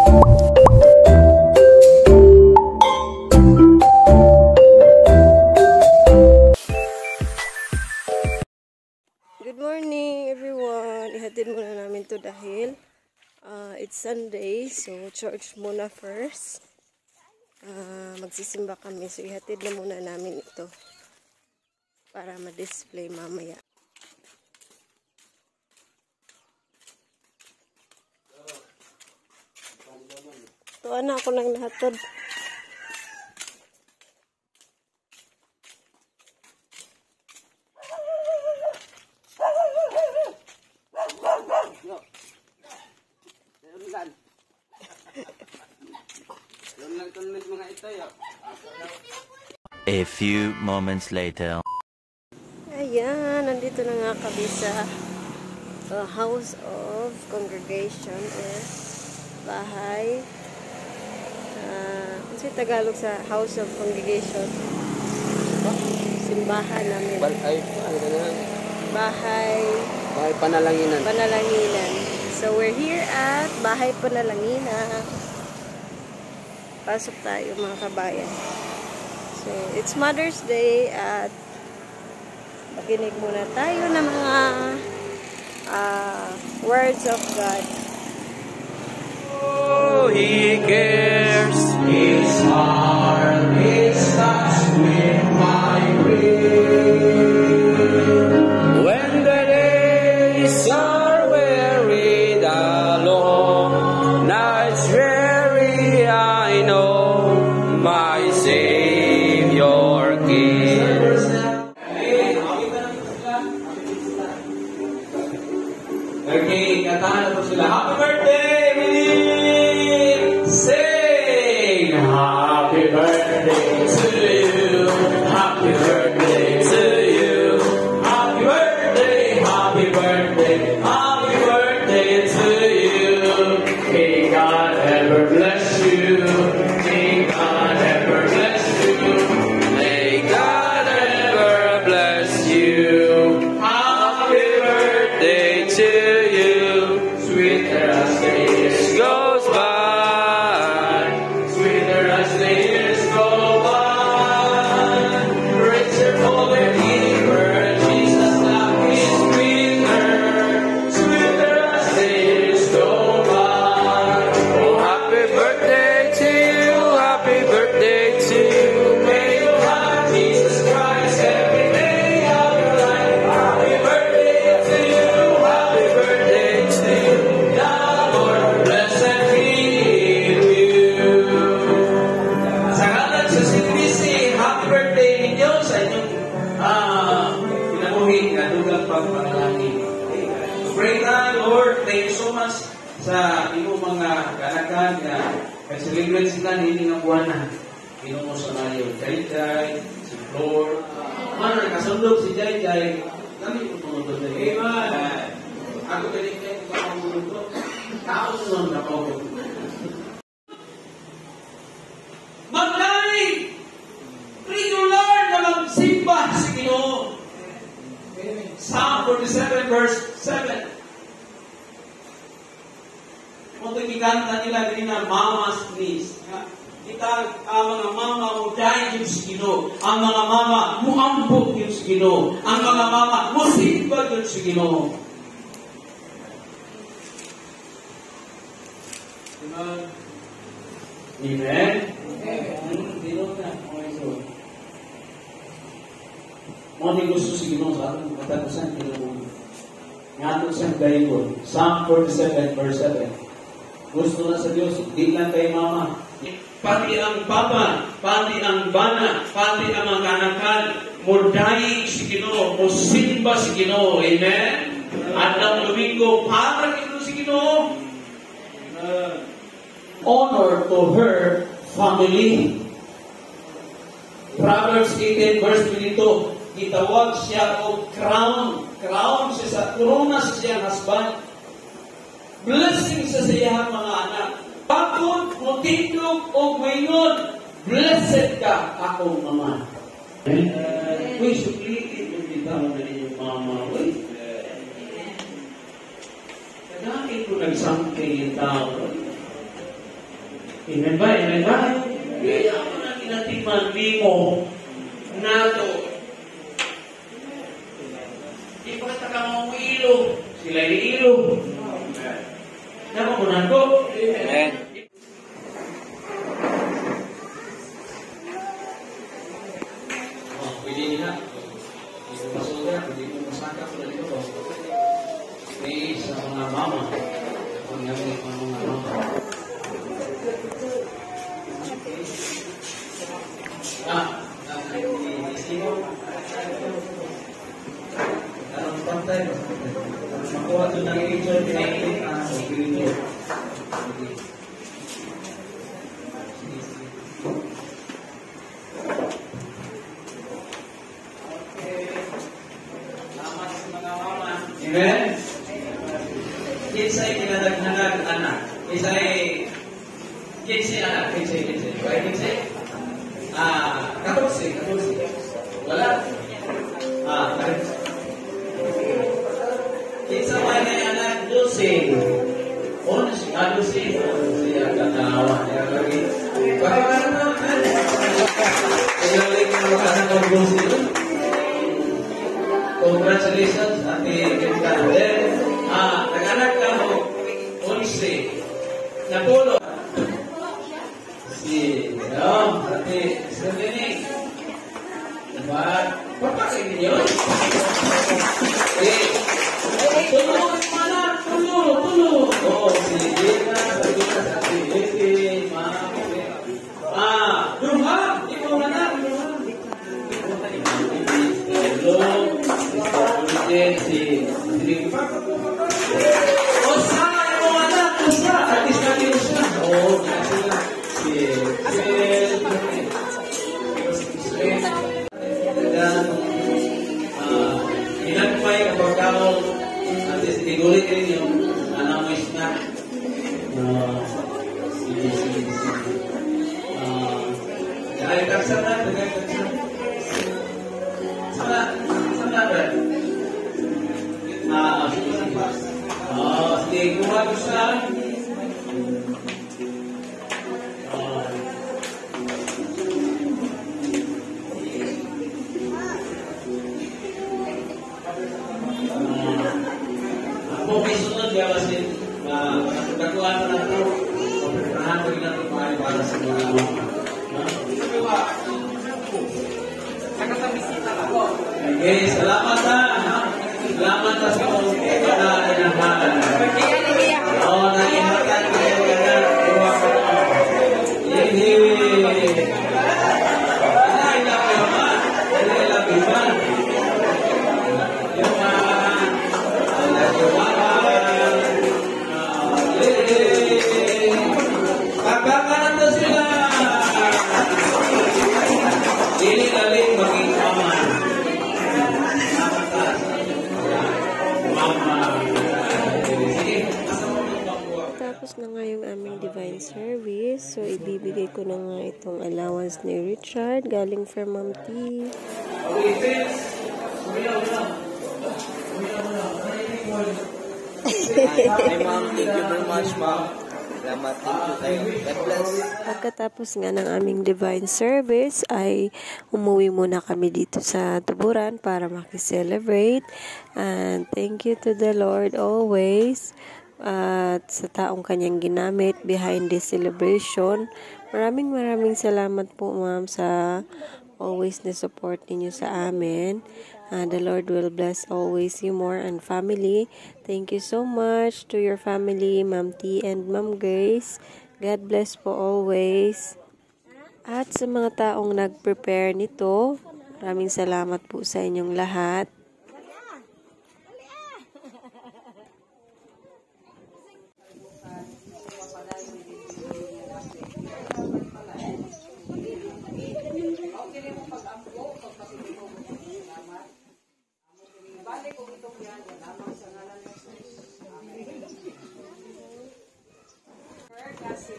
Good morning everyone. Ihatid muna namin to dahil it's Sunday, so church muna first. Magsisimba kami, so ihatid na muna namin ito para ma-display mamaya. Tuwa na ako lang nahatod. A few moments later. Ayan, nandito na nga kami sa House of Congregation or bahay. Ano sa Tagalog sa House of Congregation? Simbahan namin. Bahay Panalanginan. So we're here at Bahay Panalanginan. Pasok tayo mga kabayan. So it's Mother's Day at makinig muna tayo ng mga words of God. Oh, He cares. His heart is touched with my grief. When the days are weary, the long nights weary, I know my Savior cares. Okay, kantahan na po sila. Happy birthday, Willie! Sing! Happy birthday to you! Happy birthday to you! Happy birthday, happy birthday, happy birthday to you! May God ever bless you! May God ever bless you! May God ever bless you! Happy birthday to you! Sweeter as the years goes by, sweeter as the years go by, richer, fuller, deeper, Jesus' love is sweeter, sweeter as the years go by. Oh, happy birthday to you, happy birthday to you, may you have Jesus Christ every day of your life. Happy birthday to you, happy birthday to you. Bless and keep you. Sa ngalan sa CBC, happy birthday ninyo sa inyong pinamuhin, kadugang pagpanalangin. Pray na, Lord, thank you so much sa inyong mga kanakan na nag-celebrate sila nini ng buwan na. Pinumo sa mayo, Jai-Jai, si Flor. Ano, nakasundog si Jai-Jai. Kami kung tumutod na. Amen. Ako ganit-ganit kung kapamulog ko. Tao nun na po. Maglaing! Praise the Lord na magsimba si Ginoo. Psalm 47 verse 7. Kung ikikanta nila din na mama's knees. Kita ang mga mama mo dahil yung si Ginoo. Ang mga mama mo ambok yung si Ginoo. Ang mga mama mo simba yung si Ginoo. Amen? Dinot na. Okay, so. Mga gusto si Ginoo sa ating katatusan, Ginoo. Ngatong siyang gayon. Psalm 47 verse 7. Gusto na sa Diyos, di lang kay mama. Pati ang papa, pati ang bana, pati ang mga kanakan, murday si Ginoo, musimba si Ginoo. Amen? At ang Domingo, para Ginoo si Ginoo. Honor to her family. Proverbs 18 verse 22, gitawag siya o crown. Crown siya sa corona sa siyang husband. Blessing sa siyang mga anak. Pagod, mutitlog o mayon, blessed ka akong mama. Uy, suplitin yung bitaw na inyong mama. Uy. Kagakit ko nagsangking yung tao. Amen ba? Amen ba? Kaya ako na kinatiman, limo, nato. Di ba taga mga ilo? Sila ilo. Napakunan ko. Amen. Pwede nila. Hindi mo masura, hindi mo masaka ko na dito. Sa mga mama. Ang namin ang mga mama. Isimo. Anong pantay? Makuha ito ng picture, pinailit na sa video. Salamat sa mga mama. Amen? Kinsay kinadagnagan anak. Kinsay anak. Kinsay. 14. Wala. Kinsa may anak 12. 12. Siya katawa. Baka naman. Ilalim mo ka ng 12. Congratulations, Ate Kinka. Nag-anak ka mo, 11. Napulo. Ate Sardini. Diba? Papasin niyo. Tulong, anak. Tulong. Sige na. Sabi ka sa Ate Durham. Ikaw na na. Inagpay kapag kao at sinigulit rin yung anamoy snack. Sige. Kaya kaksan na. Sana ba? Sige, kuha ko sa ako may sunod kaya kasi nagkakuha na ito pagkakahan ko rin natin para sa mga okay, salamat ha. Salamat ha sa mga inahalan. Naihatan kayo kaya kuha ko na. Tapos na nga yung aming divine service. So, ibibigay ko na nga itong allowance ni Richard galing from Ma'am T. Hi, Ma'am. Thank you very much, Ma'am. Salamat. Thank you kayo. God bless. Pagkatapos nga ng aming divine service ay umuwi muna kami dito sa Tuburan para makiselebrate. And thank you to the Lord always at sa taong kanyang ginamit behind this celebration. Maraming salamat po, Ma'am, sa always na support ninyo sa amin. The Lord will bless always you more and family. Thank you so much to your family, Ma'am T and Ma'am Grace. God bless po always. At sa mga taong nag-prepare nito, maraming salamat po sa inyong lahat. Si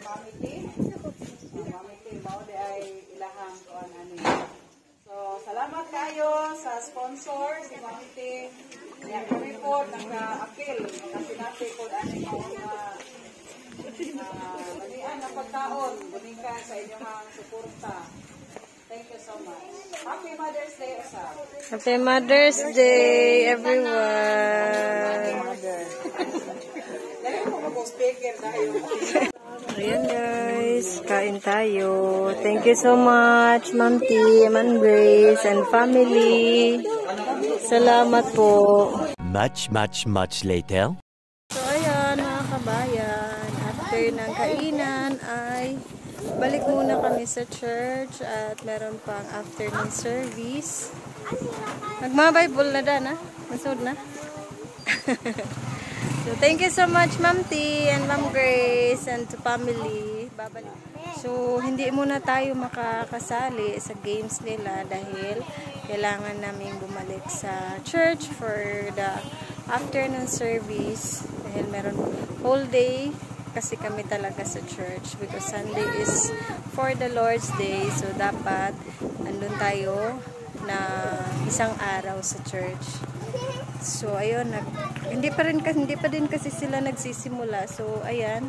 Mamiti, maude ay ilahang kuan ani. So salamat kayo sa sponsor si Mamiti. Kaya kami po nag-appeal kasi natin po ani mga balian na pagkaon, gumikan sa inyong suporta. Thank you so much. Happy Mother's Day, Usap. Happy Mother's Day, everyone! Lagi mo mag-speaker dahil. Ayan guys, kain tayo. Thank you so much, Ma'am T, Ma'am Grace, and family. Salamat po. Much later. So ayan mga kabayan, after ng kainan ay balik muna kami sa church at meron pang afternoon service. Nagma-Bible na dan, ha? Masud na. So thank you so much Ma'am T and Ma'am Grace and to family. Babalik. So hindi muna tayo makakasali sa games nila dahil kailangan namin bumalik sa church for the afternoon service dahil meron whole day kasi kami talaga sa church because Sunday is for the Lord's Day, so dapat andun tayo na isang araw sa church. So ayun, hindi pa din kasi sila nagsisimula. So ayan,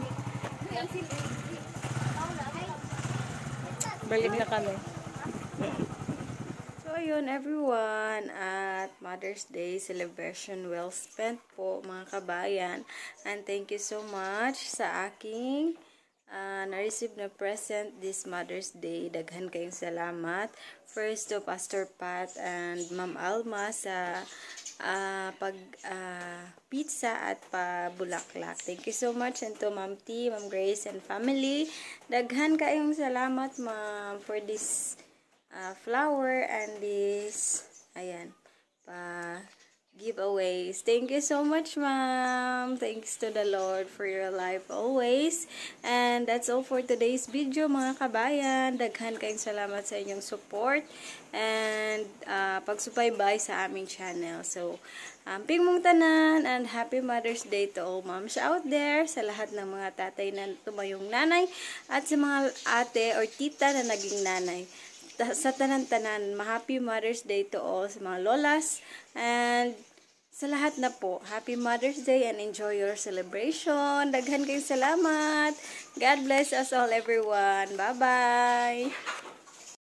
balik na kami. So ayun everyone, at Mother's Day celebration well spent po mga kabayan, and thank you so much sa aking na-receive na present this Mother's Day. Daghan kayong salamat. First to Pastor Pat and Ma'am Alma sa pizza at pa-bulaklak. Thank you so much, and to Ma'am T, Ma'am Grace and family. Daghan kayong salamat ma'am for this flower and this giveaways. Thank you so much ma'am. Thanks to the Lord for your life always. And that's all for today's video mga kabayan. Daghan kayong salamat sa inyong support and pagsubaybay sa aming channel. So amping mong tanan and happy Mother's Day to all moms out there, sa lahat ng mga tatay na tumayong nanay at sa mga ate or tita na naging nanay. Sa tanan-tanan, happy Mother's Day to all sa mga lolas and sa lahat na po. Happy Mother's Day and enjoy your celebration. Daghan kayong salamat. God bless us all everyone. Bye-bye.